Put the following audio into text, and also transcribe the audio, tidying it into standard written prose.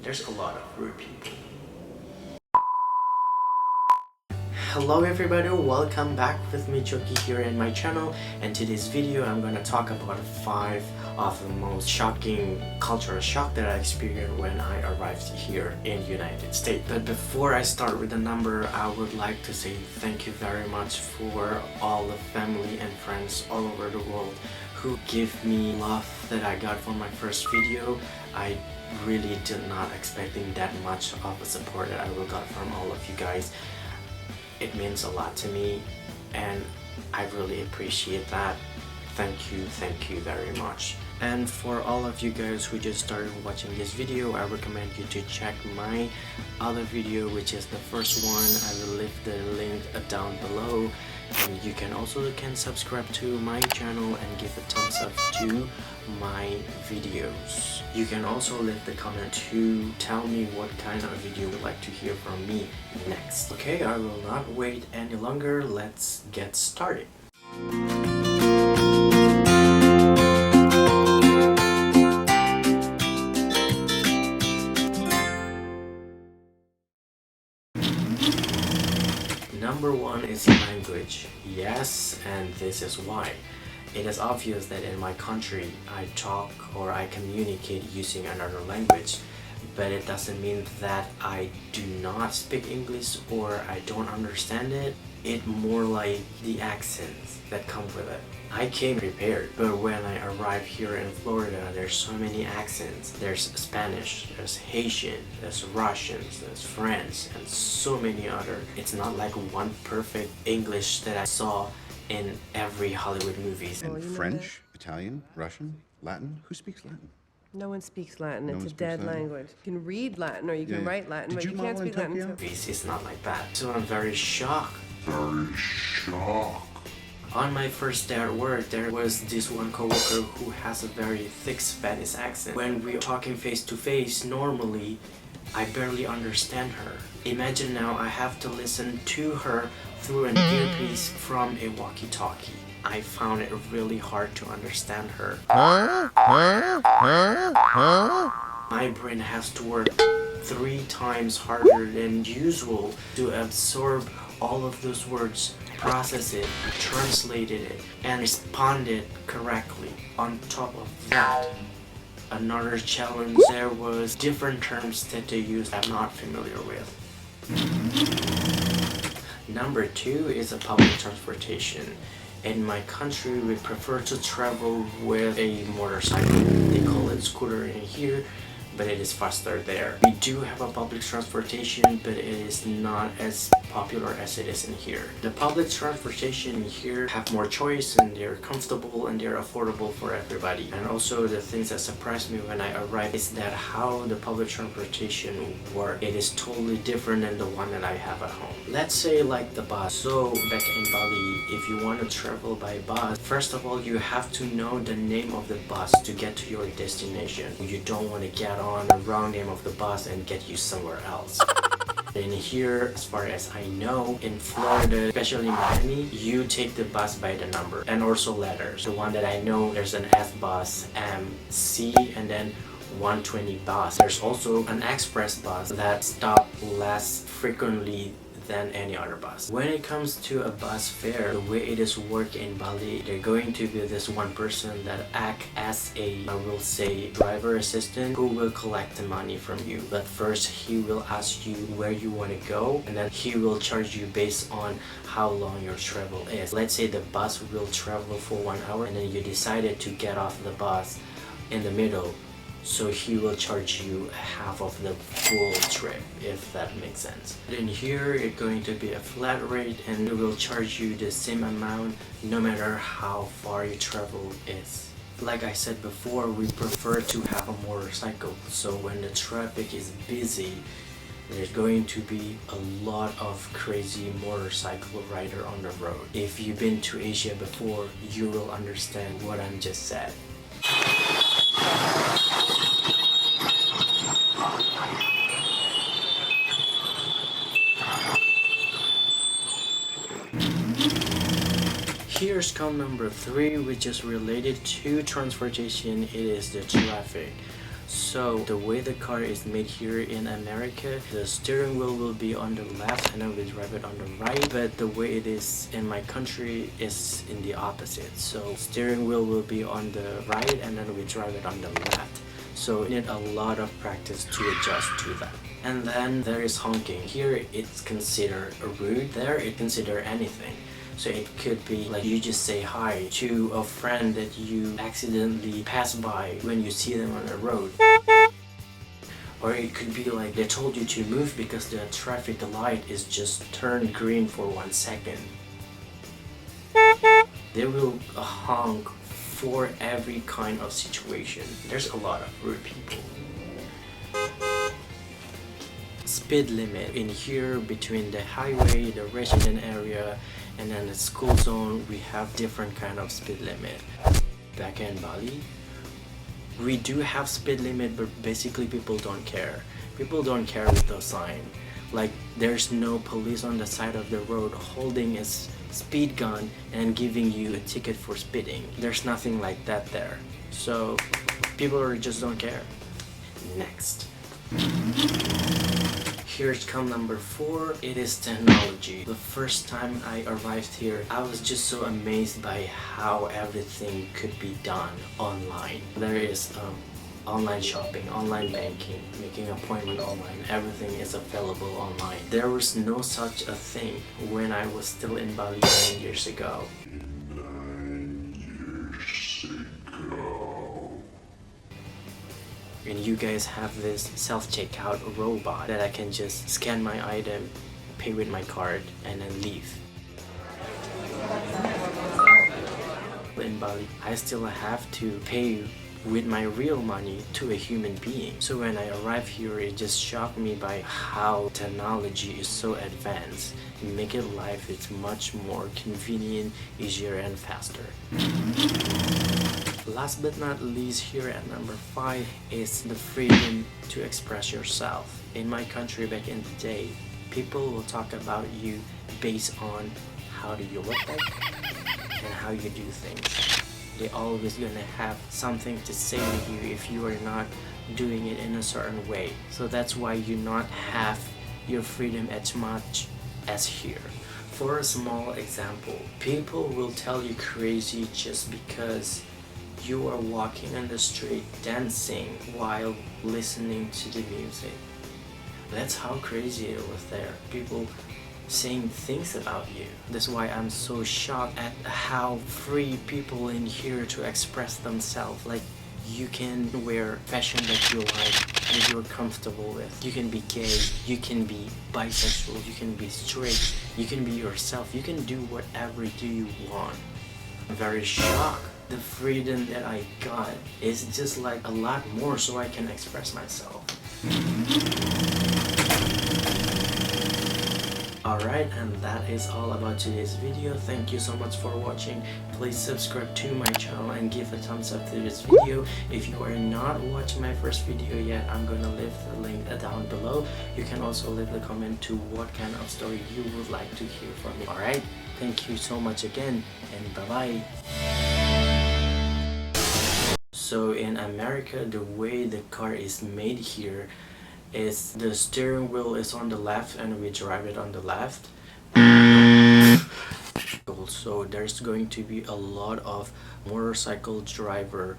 There's a lot of rude people. Hello everybody, welcome back with me Choki here in my channel, and today's video I'm gonna talk about 5 of the most shocking cultural shock that I experienced when I arrived here in the United States. But before I start with the number, I would like to say thank you very much for all the family and friends all over the world who give me love that I got from my first video. I really did not expecting that much of the support that I will got from all of you guys. It means a lot to me and I really appreciate that. Thank you very much. And for all of you guys who just started watching this video, I recommend you to check my other video, which is the first one. I will leave the link down below, and you can also subscribe to my channel and give a thumbs up to my videos. You can also leave the comment to tell me what kind of video you would like to hear from me next. Okay, I will not wait any longer. Let's get started. Number 1 is language. Yes, and this is why. It is obvious that in my country, I talk or I communicate using another language, but it doesn't mean that I do not speak English or I don't understand it. It's more like the accents that come with it. I came prepared, but when I arrived here in Florida, there's so many accents. There's Spanish, there's Haitian, there's Russians, there's French, and so many other. It's not like one perfect English that I saw in every Hollywood movies. And French, Italian, Russian, Latin? Who speaks Latin? No one speaks Latin. No it's one a speaks dead Latin. language. You can read Latin or you can Yeah. write Latin, Did but you you can't model in speak Latin. Tokyo? It's not like that. So I'm very shocked. On my first day at work, there was this one coworker who has a very thick Spanish accent. When we're talking face to face, normally, I barely understand her. Imagine now I have to listen to her through an earpiece from a walkie-talkie. I found it really hard to understand her. My brain has to work 3 times harder than usual to absorb all of those words, process it, translated it, and respond it correctly. On top of that, another challenge, there was different terms that they use I'm not familiar with. Number 2 is a public transportation. In my country, we prefer to travel with a motorcycle. They call it scooter in here, but it is faster there. We do have a public transportation, but it is not as popular as it is in here. The public transportation here have more choice and they're comfortable and they're affordable for everybody. And also the things that surprised me when I arrived is that how the public transportation works. It is totally different than the one that I have at home. Let's say like the bus. So back in Bali, if you want to travel by bus, first of all you have to know the name of the bus to get to your destination. You don't want to get on the wrong name of the bus and get you somewhere else. In here, as far as I know, in Florida, especially Miami, you take the bus by the number and also letters. The one that I know, there's an S bus, M, C, and then 120 bus. There's also an express bus that stops less frequently than any other bus. When it comes to a bus fare, the way it is work in Bali, they're going to be this one person that act as a, I will say, driver assistant who will collect the money from you. But first, he will ask you where you want to go, and then he will charge you based on how long your travel is. Let's say the bus will travel for 1 hour, and then you decided to get off the bus in the middle. So he will charge you half of the full trip, if that makes sense. In here, it's going to be a flat rate and it will charge you the same amount no matter how far your travel is. Like I said before, we prefer to have a motorcycle, so when the traffic is busy, there's going to be a lot of crazy motorcycle rider on the road. If you've been to Asia before, you will understand what I just said. Here's con number 3, which is related to transportation. It is the traffic. So the way the car is made here in America, the steering wheel will be on the left and then we drive it on the right, but the way it is in my country is in the opposite. So steering wheel will be on the right and then we drive it on the left. So you need a lot of practice to adjust to that. And then there is honking. Here it's considered rude, there it's considered anything. So it could be like you just say hi to a friend that you accidentally pass by when you see them on the road. Or it could be like they told you to move because the traffic light is just turned green for 1 second. They will honk for every kind of situation. There's a lot of rude people. Speed limit in here between the highway, the resident area, and then the school zone, we have different kind of speed limit. Back in Bali, we do have speed limit, but basically people don't care. People don't care with those signs. Like there's no police on the side of the road holding a speed gun and giving you a ticket for speeding. There's nothing like that there. So people just don't care. Next. Here's come number 4. It is technology. The first time I arrived here, I was just so amazed by how everything could be done online. There is online shopping, online banking, making appointment online. Everything is available online. There was no such a thing when I was still in Bali 9 years ago. And you guys have this self-checkout robot that I can just scan my item, pay with my card, and then leave. In Bali, I still have to pay with my real money to a human being. So when I arrived here, it just shocked me by how technology is so advanced. It makes life it's much more convenient, easier, and faster. Last but not least, here at number 5 is the freedom to express yourself. In my country back in the day, people will talk about you based on how do you look like and how you do things. They always gonna have something to say to you if you are not doing it in a certain way. So that's why you not have your freedom as much as here. For a small example, people will tell you crazy just because you are walking on the street dancing while listening to the music. That's how crazy it was there. People saying things about you. That's why I'm so shocked at how free people in here to express themselves. Like you can wear fashion that you like, that you're comfortable with. You can be gay, you can be bisexual, you can be straight, you can be yourself. You can do whatever you want. I'm very shocked. The freedom that I got is just like a lot more so I can express myself. Alright, and that is all about today's video. Thank you so much for watching. Please subscribe to my channel and give a thumbs up to this video. If you are not watching my first video yet, I'm gonna leave the link down below. You can also leave a comment to what kind of story you would like to hear from me. Alright, thank you so much again, and bye bye. So in America, the way the car is made here is the steering wheel is on the left and we drive it on the left. So there's going to be a lot of motorcycle driver